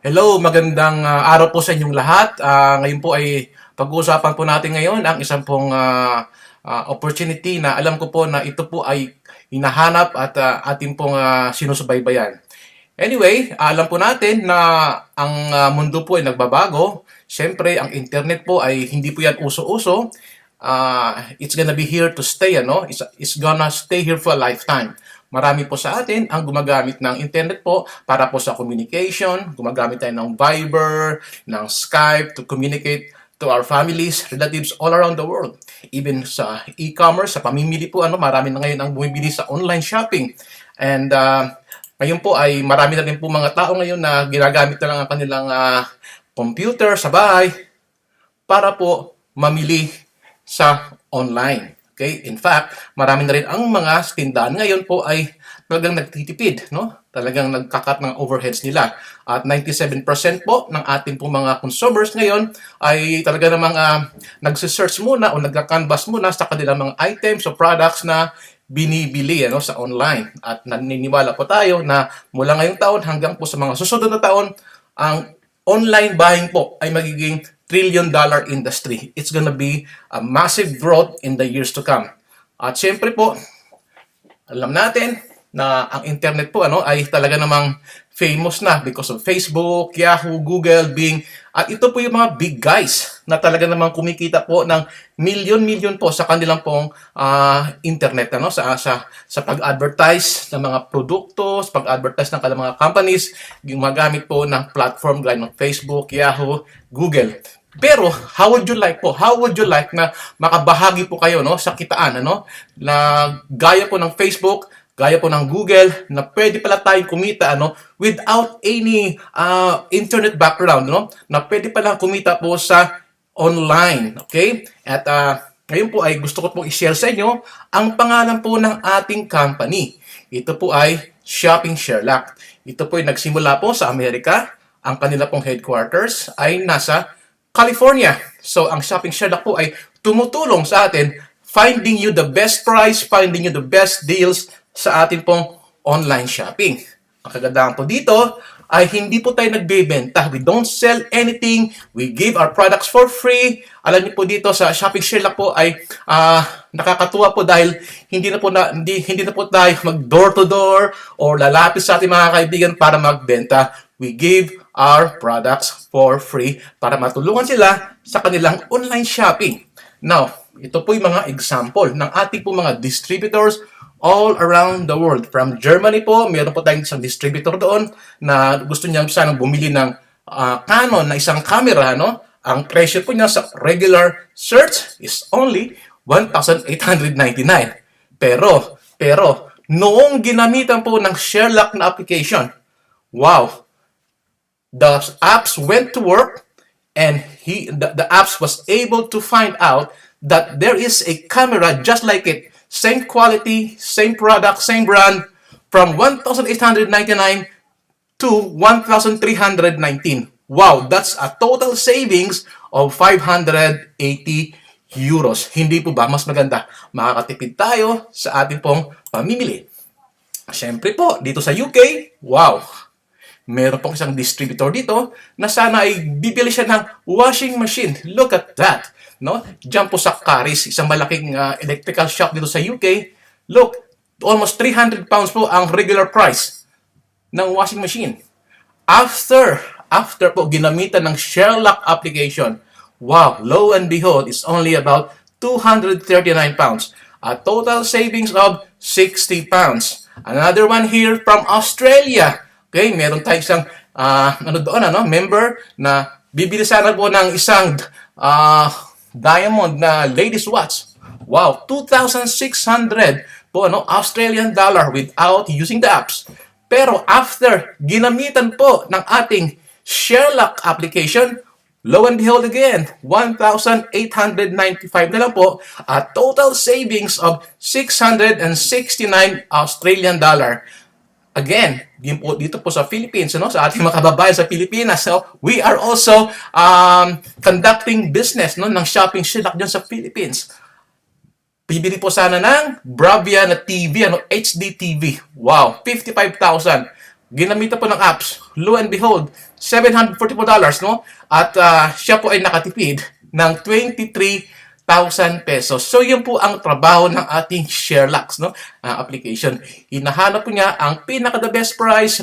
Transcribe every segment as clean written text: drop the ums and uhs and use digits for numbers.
Hello, magandang araw po sa inyong lahat. Ngayon po ay pag-uusapan po natin ngayon ang isang pong opportunity na alam ko po na ito po ay hinahanap at ating pong sinusubaybayan. Anyway, alam po natin na ang mundo po ay nagbabago. Siyempre, ang internet po ay hindi po yan uso-uso. It's gonna be here to stay, ano? It's gonna stay here for a lifetime. Marami po sa atin ang gumagamit ng internet po para po sa communication. Gumagamit tayo ng Viber, ng Skype to communicate to our families, relatives all around the world. Even sa e-commerce, sa pamimili po, marami na ngayon ang bumibili sa online shopping. And ngayon po ay marami na rin po mga tao ngayon na ginagamit na lang ang kanilang computer sa bahay para po mamili sa online. Okay? In fact, marami na rin ang mga tindahan ngayon po ay talagang nagtitipid, no? Talagang nagkakat ng overheads nila. At 97% po ng ating po mga consumers ngayon ay talaga namang nagsisearch muna o nagka-canvas muna sa kanilang mga items o products na binibili sa online. At naniniwala po tayo na mula ngayong taon hanggang po sa mga susunod na taon, ang online buying po ay magiging trillion-dollar industry. It's gonna be a massive growth in the years to come. At syempre po, alam natin na ang internet po ay talaga namang famous na because of Facebook, Yahoo, Google, Bing. At ito po yung mga big guys na talaga namang kumikita po ng milyon-milyon po sa kanilang pong internet sa pag-advertise ng mga produkto, sa pag-advertise ng kanilang mga companies, gumagamit po ng platform gaya ng Facebook, Yahoo, Google. Pero how would you like na makabahagi po kayo sa kitaan na gaya po ng Facebook, gaya po ng Google, na pwede pala tayong kumita without any internet background, na pwede pala kumita po sa online, okay? At ngayon po ay gusto ko pong i-share sa inyo ang pangalan po ng ating company. Ito po ay Shopping Sherlock. Ito po ay nagsimula po sa Amerika. Ang kanila pong headquarters ay nasa California. So, ang Shopping Sherlock po ay tumutulong sa atin finding you the best price, finding you the best deals sa ating pong online shopping. Ang kagandahan po dito ay hindi po tayo nagbebenta. We don't sell anything. We give our products for free. Alam niyo po dito sa Shopping Sherlock po ay nakakatuwa po dahil hindi na po tayo mag door to door or lalapit sa ating mga kaibigan para magbenta. We give our products for free para matulungan sila sa kanilang online shopping. Now, ito po yung mga example ng ating po mga distributors all around the world. From Germany po, meron po tayong isang distributor doon na gusto niya sanang bumili ng Canon na isang camera. Ang presyo po niya sa regular search is only 1,899. Pero, noong ginamitan po ng Sherlock na application, wow! The apps went to work and the apps was able to find out that there is a camera just like it. Same quality, same product, same brand from 1,899 to 1,319. Wow, that's a total savings of 580 euros. Hindi po ba mas maganda? Makakatipid tayo sa ating pong pamimili. Siyempre po, dito sa UK, wow! Meron pong isang distributor dito na sana ay bibili siya ng washing machine. Look at that! Diyan po sa Caris, isang malaking electrical shop dito sa UK. Look, almost 300 pounds po ang regular price ng washing machine. After po ginamitan ng Sherlock application, wow, lo and behold, it's only about 239 pounds. A total savings of 60 pounds. Another one here from Australia. Okay, meron tayong isang member na bibili sana po ng isang diamond na ladies watch. Wow, 2,600 po Australian dollar without using the apps. Pero after ginamitan po ng ating Sherlock application, lo and behold again, 1,895 na lang po, a total savings of 669 Australian dollar. Again, dito po sa Philippines, sa ating mga kababayan sa Pilipinas. So, we are also conducting business ng Shopping Sherlock dyan sa Philippines. Bibili po sana ng Bravia na TV, HD TV. Wow, 55,000. Ginamitan po ng apps. Lo and behold, $744, no? At siya po ay nakatipid ng 23,000 pesos. So, yun po ang trabaho ng ating Sherlock, no? Application. Hinahanap po niya ang pinaka-the best price,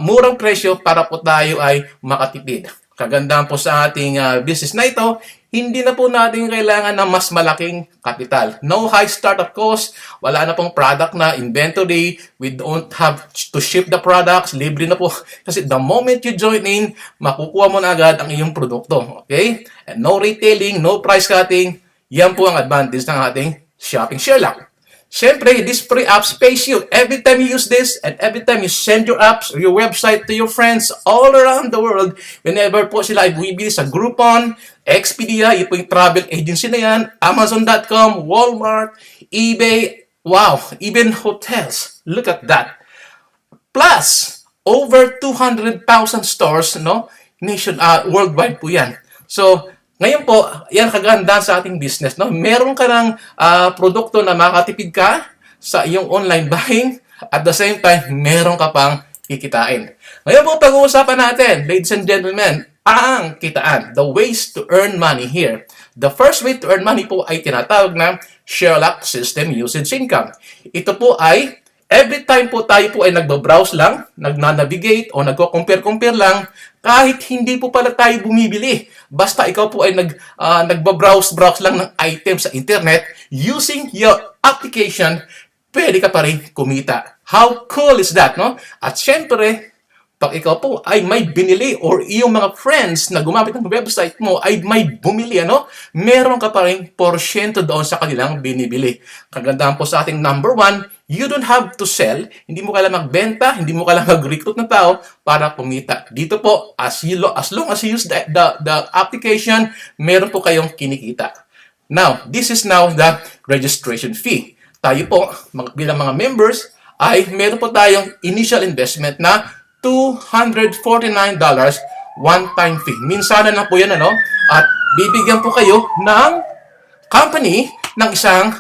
murang presyo para po tayo ay makatipid. Kagandahan po sa ating business na ito, hindi na po natin kailangan ng mas malaking kapital. No high startup cost, wala na pong product na inventory, we don't have to ship the products, libre na po. Kasi the moment you join in, makukuha mo na agad ang iyong produkto. Okay? And no retailing, no price cutting, yan po ang advantage ng ating Shopping Sherlock. Siyempre, this free apps pays you every time you use this and every time you send your apps or your website to your friends all around the world. Whenever po sila ay bumibili sa Groupon, Expedia, yun po yung travel agency na yan, Amazon.com, Walmart, eBay, wow, even hotels. Look at that. Plus, over 200,000 stores, no? Worldwide po yan. So, ngayon po, yan kaganda sa ating business, no? Meron ka ng produkto na makatipid ka sa iyong online buying. At the same time, meron ka pang kikitain. Ngayon po, pag-uusapan natin, ladies and gentlemen, ang kitaan. The ways to earn money here. The first way to earn money po ay tinatawag na Sherlock System Usage Income. Ito po ay every time po tayo po ay nagbabrowse lang, nagna-navigate o nagko-compare lang, kahit hindi po pala tayo bumibili. Basta ikaw po ay nagbabrowse lang ng item sa internet, using your application, pwede ka pa rin kumita. How cool is that, no? At syempre, pag ikaw po ay may binili or iyong mga friends na gumamit ng website mo ay may bumili, meron ka pa rin porsyento doon sa kanilang binibili. Kagandahan po sa ating number 1, you don't have to sell. Hindi mo kailangan magbenta, hindi mo kailangan mag-recruit ng tao para kumita. Dito po, as long as you use the application, meron po kayong kinikita. Now, this is now the registration fee. Tayo po, bilang mga members, ay meron po tayong initial investment na $249 one-time fee. Minsanan lang po yan, At bibigyan po kayo ng company ng isang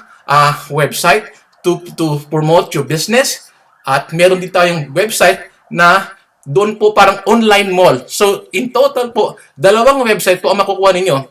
website to promote your business. At meron din tayong website na doon po parang online mall. So, in total po, 2 website po ang makukuha ninyo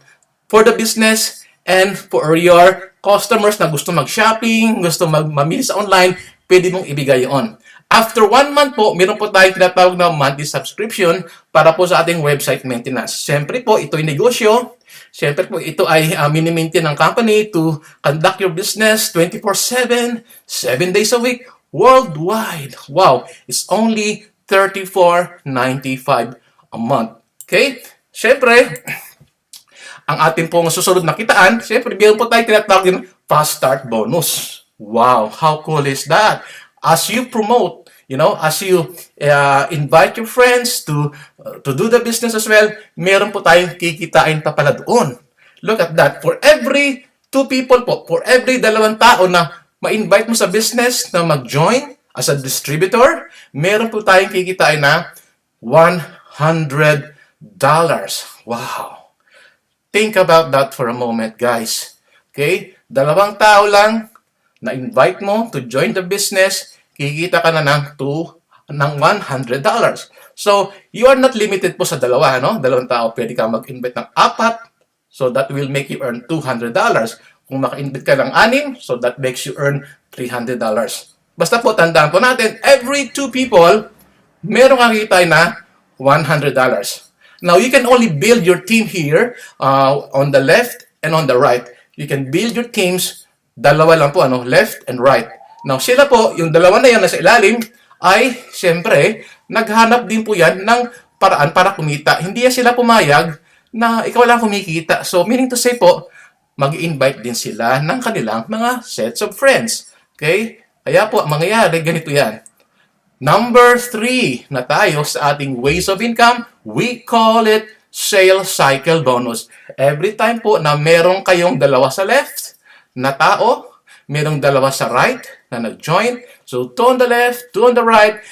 for the business and for your customers na gusto mag-shopping, gusto mamili sa online, pwede mong ibigay yun. After 1 month po, meron po tayong tinatawag na monthly subscription para po sa ating website maintenance. Siyempre po, ito ay negosyo. Siyempre po, ito ay mini-maintain ng company to conduct your business 24/7, 7 days a week, worldwide. Wow! It's only $34.95 a month. Okay? Siyempre, ang ating pong susunod na kitaan, siyempre, meron po tayong tinatawag ng fast start bonus. Wow! How cool is that? As you promote, as you invite your friends to do the business as well, meron po tayong kikitain pa pala doon. Look at that. For every 2 people po, for every 2 tao na ma-invite mo sa business na mag-join as a distributor, meron po tayong kikitain na $100. Wow. Think about that for a moment, guys. Okay? 2 tao lang, na-invite mo to join the business, kikita ka na ng $100. So, you are not limited po sa 2, 2 tao, pwede ka mag-invite ng 4, so that will make you earn $200. Kung maka-invite ka ng 6, so that makes you earn $300. Basta po, tandaan po natin, every 2 people, meron kang kita na $100. Now, you can only build your team here on the left and on the right. You can build your teams 2 lang po, left and right. Now, sila po, yung 2 na yan nasa ilalim, ay, siyempre, naghanap din po yan ng paraan para kumita. Hindi sila pumayag na ikaw lang kumikita. So, meaning to say po, mag-invite din sila ng kanilang mga sets of friends. Okay? Kaya po, mangyayari, ganito yan. Number 3 na tayo sa ating ways of income, we call it sales cycle bonus. Every time po na meron kayong 2 sa left na tao, merong 2 sa right na nag-join. So, 2 on the left, 2 on the right.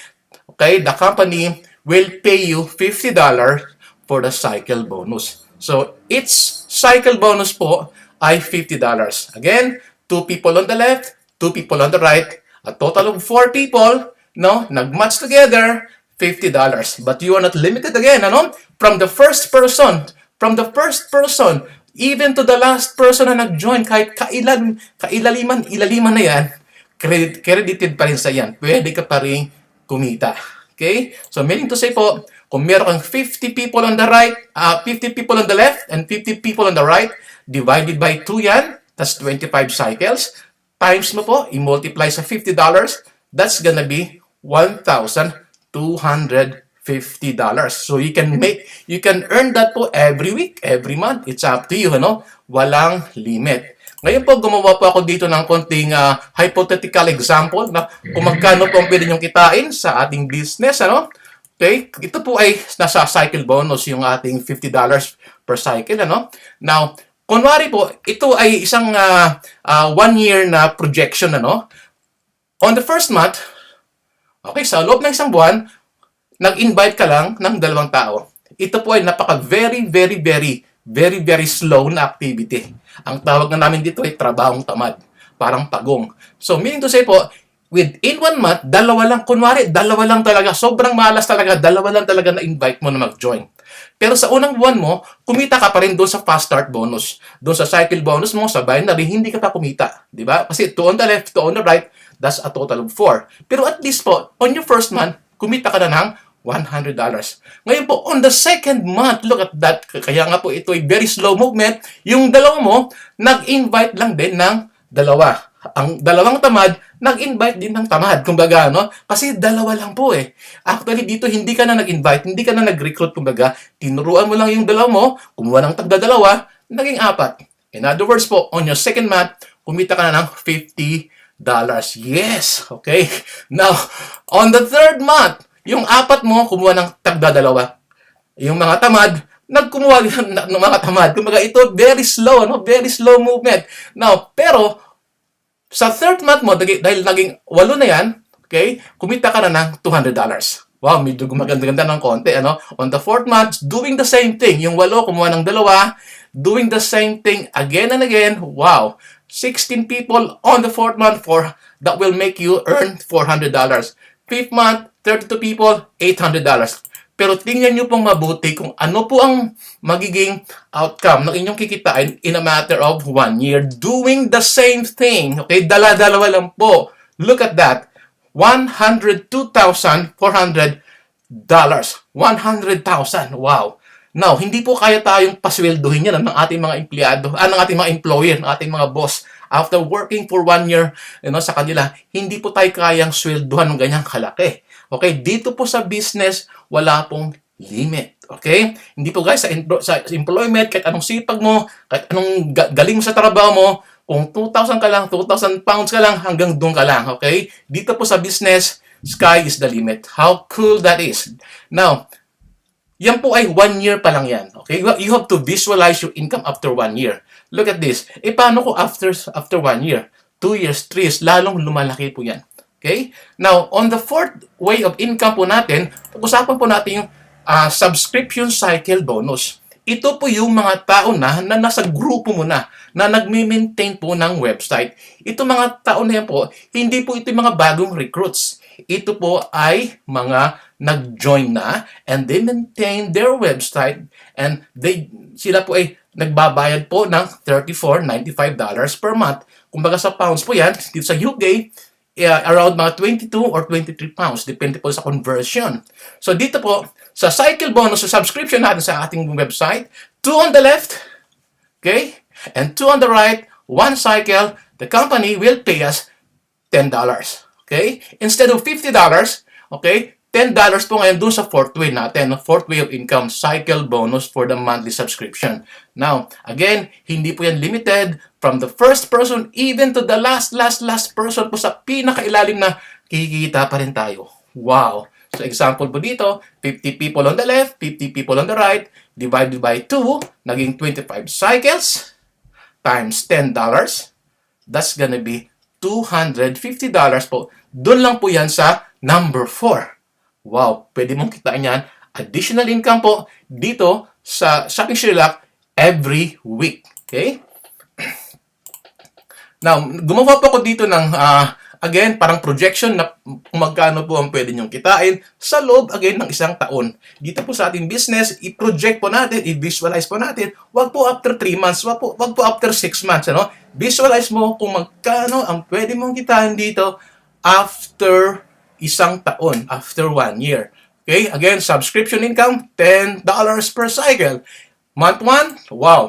Okay, the company will pay you $50 for the cycle bonus. So, each cycle bonus po ay $50. Again, 2 people on the left, 2 people on the right. A total of 4 people, nag-match together, $50. But you are not limited again, ano? From the first person, even to the last person na nag-join, kahit ilaliman na yan, credited pa rin sa yan. Pwede ka pa rin kumita. Okay? So, meaning to say po, kung meron kang 50 people on the right, 50 people on the left, and 50 people on the right, divided by 2 yan, that's 25 cycles, times mo po, i-multiply sa $50, that's gonna be $1,250. So you can earn that po every week, every month. It's up to you, ano? Walang limit. Ngayon po, gumawa po ako dito ng konting hypothetical example na kung magkano po ang pwede niyong kitain sa ating business, ano? Okay? Ito po ay nasa cycle bonus yung ating $50 per cycle, ano? Now, kunwari po, ito ay isang 1 year na projection, ano? On the first month, okay, sa loob ng isang buwan, nag-invite ka lang ng 2 tao. Ito po ay very slow na activity. Ang tawag na namin dito ay trabahong tamad. Parang pagong. So, meaning to say po, within 1 month, 2 lang. Kunwari, 2 lang talaga. Sobrang malas talaga. 2 lang talaga na-invite mo na mag-join. Pero sa unang buwan mo, kumita ka pa rin doon sa fast start bonus. Doon sa cycle bonus mo, sa binary, hindi ka pa kumita. Diba? Kasi 2 on the left, 2 on the right, that's a total of 4. Pero at least po, on your first month, kumita ka na ng $100. Ngayon po, on the second month, look at that. Kaya nga po, ito ay very slow movement. Yung dalawa mo, nag-invite lang din ng 2. Ang 2 tamad, nag-invite din ng tamad. Kumbaga, no? Kasi 2 lang po eh. Actually, dito hindi ka na nag-invite, hindi ka na nag-recruit. Kumbaga, tinuruan mo lang yung 2 mo, kumuha ng tagda 2, naging 4. In other words po, on your second month, kumita ka na ng $50. Yes! Okay? Now, on the third month, yung 4 mo, kumuha ng tagda 2. Yung mga tamad, nagkumuha ng mga tamad. Kumbaga, ito, very slow, no? Very slow movement. Now, pero, sa third month mo, dahil naging 8 na yan, okay, kumita ka na ng $200. Wow, medyo gumaganda-ganda ng konti, ano? On the fourth month, doing the same thing. Yung 8, kumuha ng 2, doing the same thing again and again. Wow, 16 people on the fourth month that will make you earn $400. Fifth month, 32 people, $800. Pero tingnan nyo pong mabuti kung ano po ang magiging outcome ng inyong kikitain in a matter of 1 year. Doing the same thing. Okay, dala-dalawa lang po. Look at that. $102,400. 100,000. Wow. Now, hindi po kaya tayong pasweldohin yan ng ating mga empleyado, ng ating mga employer, ng ating mga boss. After working for 1 year, sa kanila, hindi po tayo kayang swelduhan ng ganyang kalaki. Okay, dito po sa business, wala pong limit. Okay? Hindi po guys, sa employment, kahit anong sipag mo, kahit anong galing mo sa trabaho mo, kung 2,000 ka lang, 2,000 pounds ka lang, hanggang doon ka lang. Okay? Dito po sa business, sky is the limit. How cool that is. Now, yan po ay 1 year pa lang yan. Okay? You have to visualize your income after 1 year. Look at this. Paano ko after 1 year? 2 years, 3 years, lalong lumalaki po yan. Okay? Now, on the fourth way of income po natin, pag-usapan po natin yung subscription cycle bonus. Ito po yung mga tao na nasa grupo mo na nagme-maintain po ng website. Ito mga tao na yan po, hindi po ito yung mga bagong recruits. Ito po ay mga nag-join na and they maintain their website and sila po ay nagbabayad po ng $34.95 per month. Kumbaga sa pounds po yan, dito sa UK, around mga 22 or 23 pounds. Depende po sa conversion. So dito po, sa cycle bonus, sa subscription natin sa ating website, 2 on the left, okay, and 2 on the right, 1 cycle, the company will pay us $10. Okay? Instead of $50, okay, $10 po ngayon dun sa fourth way natin, fourth way of income, cycle bonus for the monthly subscription. Now, again, hindi po yan limited from the first person even to the last person po sa pinakailalim na kikita pa rin tayo. Wow! So, example po dito, 50 people on the left, 50 people on the right, divided by 2, naging 25 cycles, times $10, that's gonna be $250 po. Doon lang po yan sa number 4. Wow, pwede mong kitain yan. Additional income po dito sa Shopping Sherlock every week. Okay? Now, gumawa po ako dito ng again, parang projection na kung magkano po ang pwede nyong kitain sa loob, again, ng isang taon. Dito po sa ating business, i-project po natin, i-visualize po natin, wag po after 3 months, wag po after 6 months, ano? Visualize mo kung magkano ang pwede mong kitain dito after isang taon, after 1 year. Okay? Again, subscription income, $10 per cycle. Month 1, wow,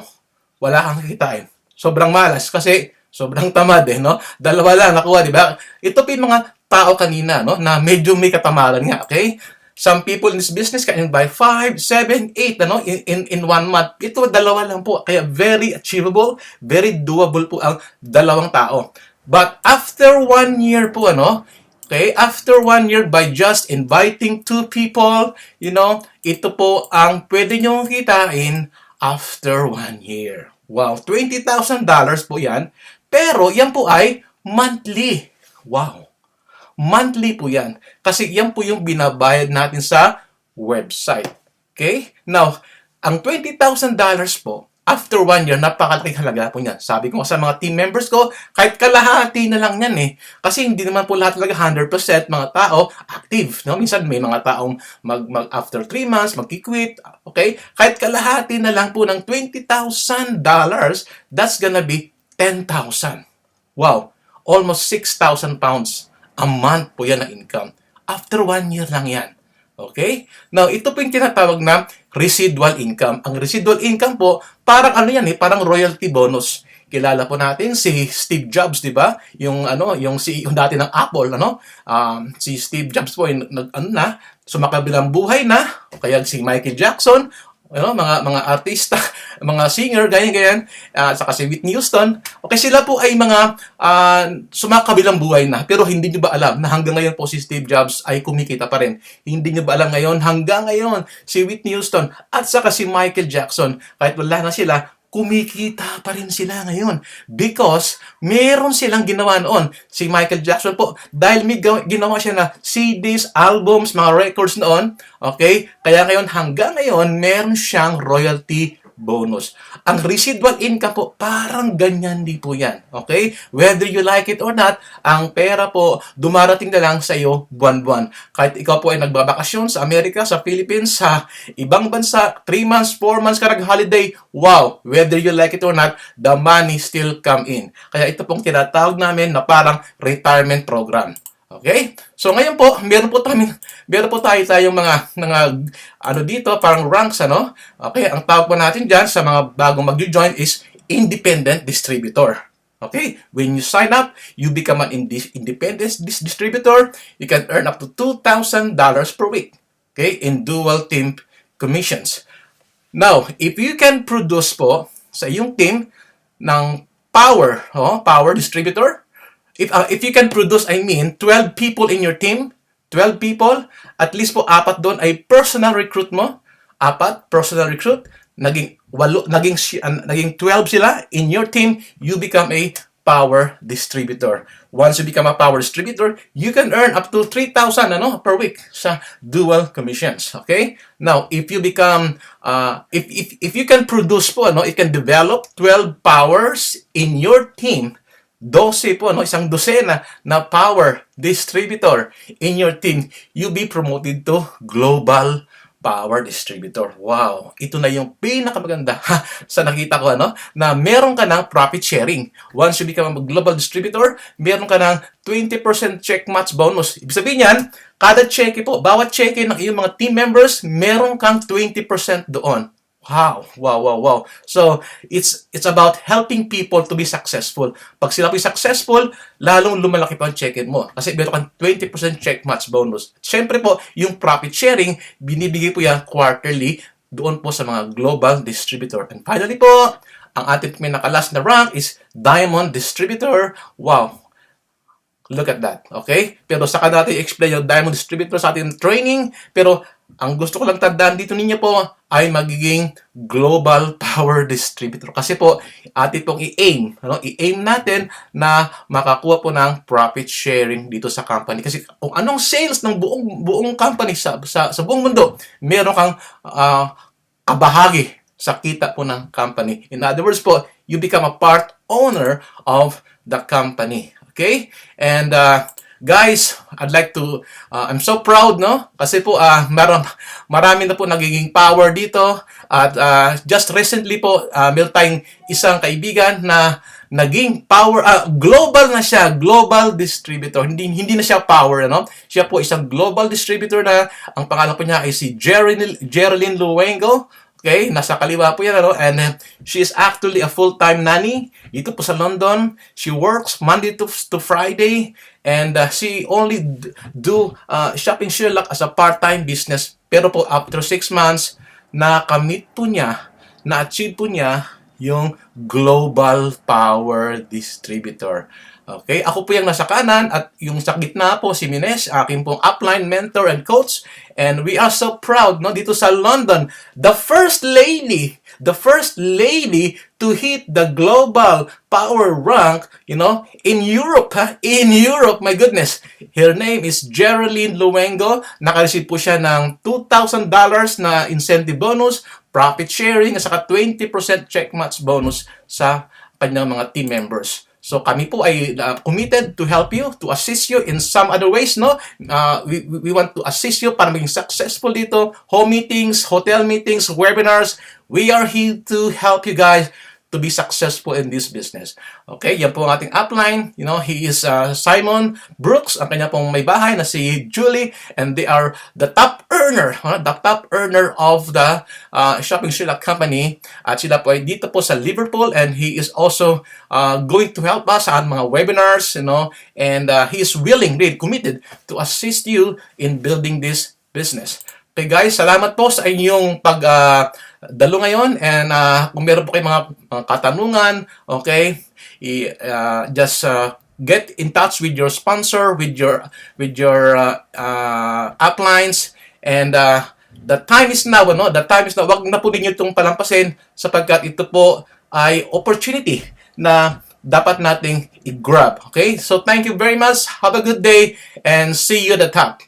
wala kang kikitain. Sobrang malas kasi sobrang tamad no? Dalawa lang nakuha, di ba? Ito po yung mga tao kanina, no? Na medyo may katamaran nga, okay? Some people in this business can buy 5, 7, 8, ano? In 1 month. Ito, dalawa lang po. Kaya very achievable, very doable po ang dalawang tao. But after 1 year po, ano? Okay, after 1 year, by just inviting 2 people, ito po ang pwede nyo kitain after 1 year. Wow, $20,000 po yan. Pero yan po ay monthly. Wow. Monthly po yan. Kasi yan po yung binabayad natin sa website. Okay? Now, ang $20,000 po, after 1 year, napakalaking halaga po niyan. Sabi ko sa mga team members ko, kahit kalahati na lang yan eh. Kasi hindi naman po lahat talaga 100% mga tao active. No? Minsan may mga taong after 3 months, magki-quit. Okay? Kahit kalahati na lang po ng $20,000, that's gonna be 10,000. Wow! Almost 6,000 pounds a month po yan na income. After 1 year lang yan. Okay? Now, ito po yung tinatawag na residual income. Ang residual income po, parang ano yan parang royalty bonus. Kilala po natin si Steve Jobs, di ba? Yung CEO dati ng Apple, si Steve Jobs po sumakabilang buhay na, o kaya si Michael Jackson, mga artista, mga singer, ganyan, saka si Whitney Houston. Okay, sila po ay mga sumakabilang buhay na. Pero hindi nyo ba alam na hanggang ngayon po si Steve Jobs ay kumikita pa rin? Hindi nyo ba alam ngayon, hanggang ngayon, si Whitney Houston at saka si Michael Jackson, kahit wala na sila, kumikita pa rin sila ngayon. Because meron silang ginawa noon. Si Michael Jackson po, dahil may ginawa siya na CDs, albums, mga records noon, okay? Kaya ngayon, hanggang ngayon, meron siyang royalty bonus. Ang residual income po, parang ganyan din po yan. Okay? Whether you like it or not, ang pera po, dumarating na lang sa iyo buwan-buwan. Kahit ikaw po ay nagbabakasyon sa Amerika, sa Philippines, sa ibang bansa, 3 months, 4 months ka nag-holiday, wow! Whether you like it or not, the money still come in. Kaya ito pong tinatawag namin na parang retirement program. Okay? So ngayon po, meron po tayo tayong mga dito, parang ranks, ano? Okay, ang tawag po natin diyan sa mga bagong mag-join is independent distributor. Okay? When you sign up, you become an independent distributor. You can earn up to $2,000 per week. Okay? In dual team commissions. Now, if you can produce po sa iyong team ng power distributor, if you can produce, 12 people in your team, 12 people, at least po 4 doon ay personal recruit mo. 4 personal recruit, naging 12 sila in your team, you become a power distributor. Once you become a power distributor, you can earn up to 3,000 per week sa dual commissions. Okay? Now, if you become if you can produce po you can develop 12 powers in your team. 12 po, isang dosena na power distributor in your team, you be promoted to global power distributor. Wow! Ito na yung pinakamaganda sa nakita ko, na meron ka ng profit sharing. Once you become a global distributor, meron ka ng 20% check match bonus. Ibig sabihin yan, kada cheque po, bawat cheque ng iyong mga team members, meron kang 20% doon. Wow. So, it's about helping people to be successful. Pag sila po successful, lalong lumalaki pa ang check-in mo. Kasi meron kang 20% check match bonus. Siyempre po, yung profit sharing, binibigay po yan quarterly doon po sa mga global distributor. And finally po, ang ating pinakalas na rank is Diamond Distributor. Wow. Look at that. Okay? Pero saka natin i-explain yung Diamond Distributor sa ating training. Pero ang gusto ko lang tandaan dito ninyo po ay magiging global power distributor. Kasi po, atin pong i-aim. I-aim natin na makakuha po ng profit sharing dito sa company. Kasi kung anong sales ng buong company sa buong mundo, meron kang kabahagi sa kita po ng company. In other words po, you become a part owner of the company. Okay? And guys, I'd like to, I'm so proud, no? Kasi po, marami na po nagiging power dito. At just recently po, meron tayong isang kaibigan na naging power, global na siya, global distributor. Hindi na siya power, no? Siya po isang global distributor na, ang pangalan po niya ay si Jerilyn Luengo. Okay, nasa kaliwa po yan, ano? And she is actually a full-time nanny dito po sa London. She works Monday to Friday, and she only do shopping Sherlock as a part-time business. Pero po, after 6 months, na-commit po niya, na-achieve po niya yung global power distributor. Okay, ako po yung nasa kanan at yung sa gitna po si Mines, aking pong upline mentor and coach. And we are so proud, no, dito sa London, the first lady to hit the global power rank, you know, in Europe, in Europe, my goodness. Her name is Jerilyn Luengo. Naka-receive po siya ng $2,000 na incentive bonus, profit sharing, at saka 20% check match bonus sa kanyang mga team members. So kami po ay committed to help you, to assist you in some other ways, no? We want to assist you para maging successful dito. Home meetings, hotel meetings, webinars. We are here to help you guys to be successful in this business. Okay, yan po ang ating upline. You know, he is Simon Brooks, ang kanya pong may bahay na si Julie, and they are the top earner of the Shopping Sherlock company. At sila po ay dito po sa Liverpool, and he is also going to help us sa mga webinars, you know, and he is willing, really committed to assist you in building this business. Okay guys, salamat po sa inyong dalo ngayon, and kung meron po kayong mga katanungan, okay, just get in touch with your sponsor, with your uplines, and the time is now, no? The time is now. Wag na po ninyo itong palampasin sapagkat ito po ay opportunity na dapat nating i-grab. Okay? So thank you very much. Have a good day and see you at the top.